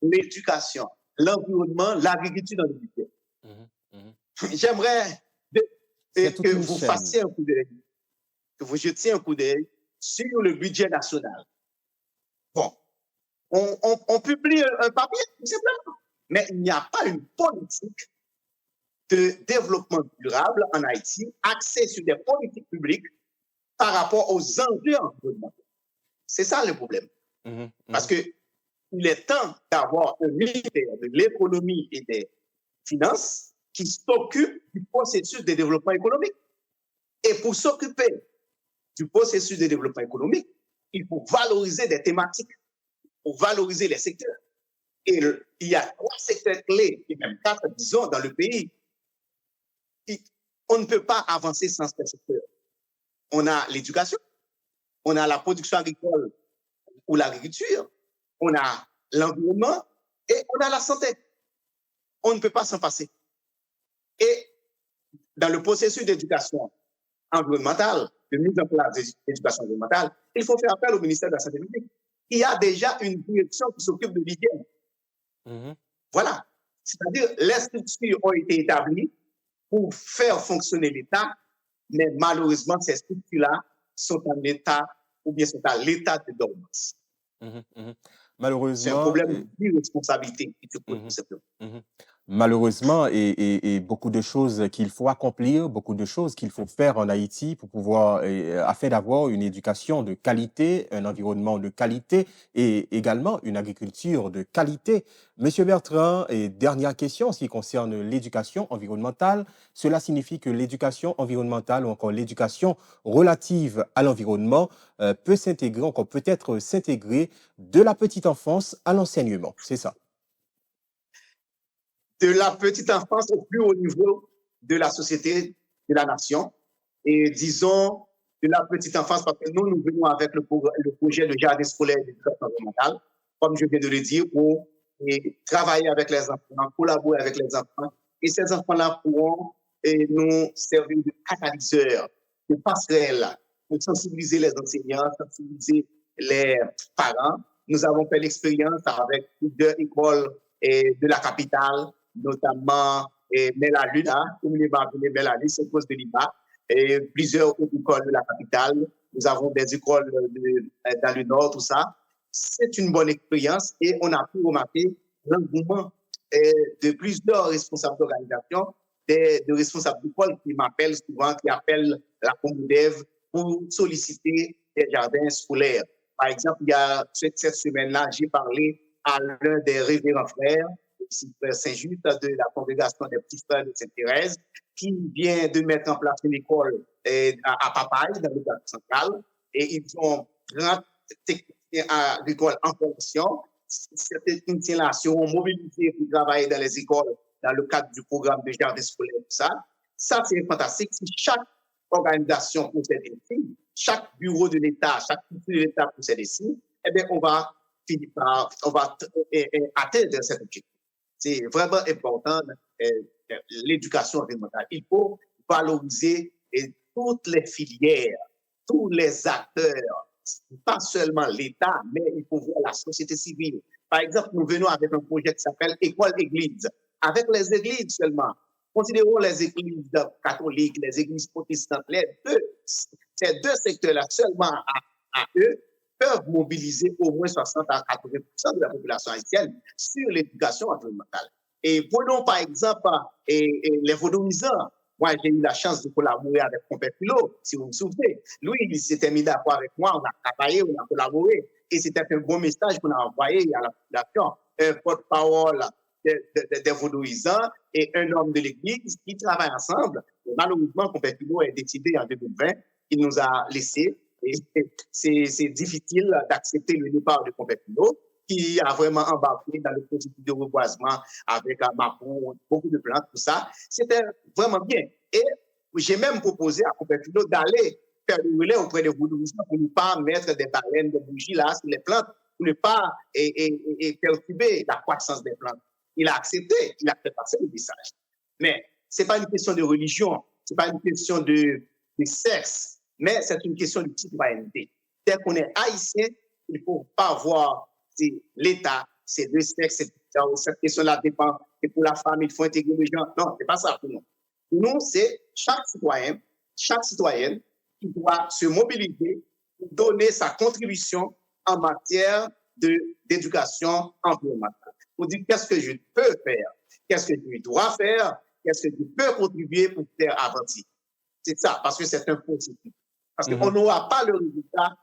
l'éducation, l'environnement, l'agriculture dans le budget? J'aimerais que vous fassiez un coup d'œil, que vous jetiez un coup d'œil sur le budget national. Bon, on publie un papier, tout simplement, mais il n'y a pas une politique de développement durable en Haïti axée sur des politiques publiques par rapport aux enjeux environnementaux. C'est ça le problème. Parce que il est temps d'avoir un ministère de l'économie et des finances qui s'occupe du processus de développement économique. Et pour s'occuper du processus de développement économique, il faut valoriser des thématiques, pour valoriser les secteurs. Et il y a 3 secteurs clés, et même 4, disons, dans le pays. On ne peut pas avancer sans ces secteurs. On a l'éducation, on a la production agricole ou l'agriculture, on a l'environnement et on a la santé. On ne peut pas s'en passer. Et dans le processus d'éducation environnementale, de mise en place de l'éducation environnementale, il faut faire appel au ministère de la Santé publique. Il y a déjà une direction qui s'occupe de l'hygiène. Voilà. C'est-à-dire, les structures ont été établies pour faire fonctionner l'État, mais malheureusement, ces structures-là sont en état, ou bien sont à l'état de dormance. Malheureusement. C'est un problème d'irresponsabilité qui se pose tout simplement. malheureusement, et beaucoup de choses qu'il faut accomplir, beaucoup de choses qu'il faut faire en Haïti pour pouvoir, afin d'avoir une éducation de qualité, un environnement de qualité et également une agriculture de qualité. Monsieur Bertrand, et dernière question, en ce qui concerne l'éducation environnementale, cela signifie que l'éducation environnementale ou encore l'éducation relative à l'environnement peut s'intégrer, encore peut-être s'intégrer de la petite enfance à l'enseignement. C'est ça. De la petite enfance au plus haut niveau de la société, de la nation. Et disons de la petite enfance, parce que nous venons avec le projet de jardin scolaire d'éducation environnementale, comme je viens de le dire, pour travailler avec les enfants, collaborer avec les enfants. Et ces enfants-là pourront nous servir de catalyseurs, de passerelles, pour sensibiliser les enseignants, sensibiliser les parents. Nous avons fait l'expérience avec plusieurs écoles de la capitale, notamment Melaluna, communément appelée Melaluna, c'est cause de Lima, et plusieurs écoles de la capitale. Nous avons des écoles dans le nord, tout ça. C'est une bonne expérience et on a pu remarquer l'engouement de plusieurs responsables d'organisation, de responsables d'école qui m'appellent souvent, qui appellent la Comudev pour solliciter des jardins scolaires. Par exemple, il y a cette semaine-là, j'ai parlé à l'un des révérends frères, Frère Saint-Just de la congrégation des petits frères de Sainte-Thérèse, qui vient de mettre en place une école à Papaye, dans le cadre central, et ils ont 30 techniciens agricoles en formation. Cette techniciens-là seront mobilisés pour travailler dans les écoles dans le cadre du programme de jardin scolaire, tout ça. Ça, c'est fantastique. Si chaque organisation possède ici, chaque bureau de l'État, chaque structure de l'État possède ici, eh bien, on va atteindre cet objectif. C'est vraiment important, l'éducation environnementale. Il faut valoriser toutes les filières, tous les acteurs, pas seulement l'État, mais il faut voir la société civile. Par exemple, nous venons avec un projet qui s'appelle École-Église. Avec les églises seulement. Considérons les églises catholiques, les églises protestantes, ces deux secteurs-là seulement à eux peuvent mobiliser au moins 60 à 80% de la population haïtienne sur l'éducation environnementale. Et prenons par exemple les vaudoumisants. Moi, j'ai eu la chance de collaborer avec mon père Philo, si vous me souvenez. Lui, il s'était mis d'accord avec moi, on a travaillé, on a collaboré. Et c'était un bon message qu'on a envoyé à la population. Un porte-parole des vaudouisants et un homme de l'Église qui travaillent ensemble. Et malheureusement, mon père Philo est décédé en 2020. Il nous a laissés. Et c'est difficile d'accepter le départ de Compétino, qui a vraiment embarqué dans le processus de reboisement avec Mapou, beaucoup de plantes, tout ça. C'était vraiment bien. Et j'ai même proposé à Compétino d'aller faire le relais auprès des vaudouisants pour ne pas mettre des baleines de bougies là sur les plantes, pour ne pas perturber la croissance des plantes. Il a accepté, il a fait passer le message. Mais ce n'est pas une question de religion, ce n'est pas une question de sexe, mais c'est une question de citoyenneté. Dès qu'on est haïtien, il ne faut pas voir l'État, c'est deux sexes, cette question-là dépend. Et pour la femme, il faut intégrer les gens. Non, ce n'est pas ça pour nous. Pour nous, c'est chaque citoyen, chaque citoyenne qui doit se mobiliser pour donner sa contribution en matière d'éducation environnementale. Pour dire qu'est-ce que je peux faire, qu'est-ce que je dois faire, qu'est-ce que je peux contribuer pour faire avancer. C'est ça, parce que c'est un processus. Parce qu'on n'aura pas le résultat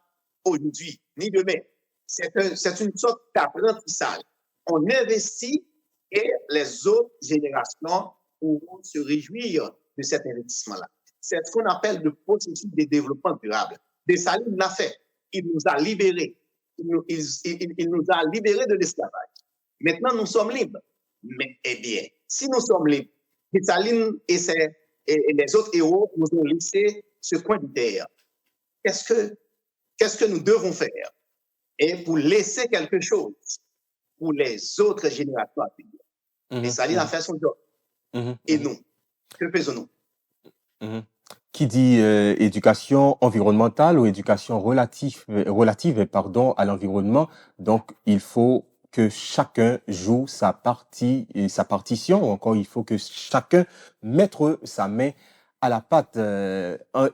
aujourd'hui, ni demain. C'est une sorte d'apprentissage. On investit et les autres générations pourront se réjouir de cet investissement-là. C'est ce qu'on appelle le processus de développement durable. Dessalines l'a fait. Il nous a libérés. Il nous a libérés de l'esclavage. Maintenant, nous sommes libres. Mais, eh bien, si nous sommes libres, Dessalines et les autres héros nous ont laissé ce coin de terre. Qu'est-ce que nous devons faire et pour laisser quelque chose pour les autres générations à venir. Et Saline a fait son job. Et nous, que faisons-nous? Qui dit éducation environnementale ou éducation relative à l'environnement, donc il faut que chacun joue sa partie et sa partition, ou encore il faut que chacun mette sa main à la pâte.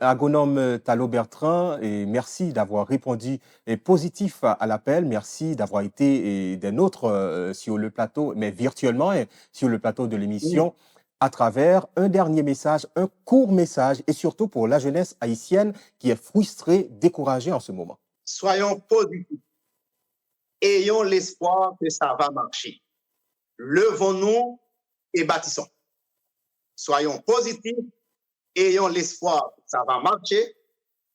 Agronome Thalo Bertrand, et merci d'avoir répondu positif à l'appel. Merci d'avoir été des nôtres sur le plateau, mais virtuellement sur le plateau de l'émission, à travers un dernier message, un court message, et surtout pour la jeunesse haïtienne qui est frustrée, découragée en ce moment. Soyons positifs. Ayons l'espoir que ça va marcher. Levons-nous et bâtissons. Soyons positifs. Ayons l'espoir que ça va marcher.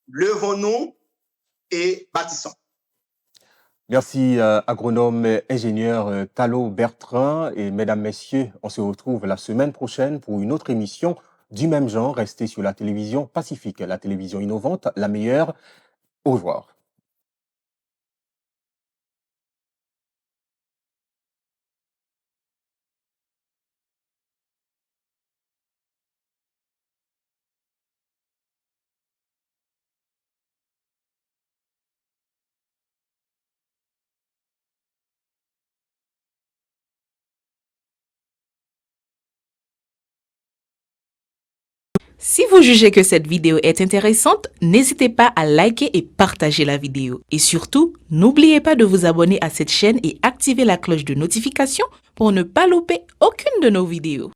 Levons-nous et bâtissons. Merci, agronome ingénieur Thalo Bertrand. Et mesdames, messieurs, on se retrouve la semaine prochaine pour une autre émission du même genre. Restez sur la télévision Pacifique, la télévision innovante, la meilleure. Au revoir. Si vous jugez que cette vidéo est intéressante, n'hésitez pas à liker et partager la vidéo. Et surtout, n'oubliez pas de vous abonner à cette chaîne et activer la cloche de notification pour ne pas louper aucune de nos vidéos.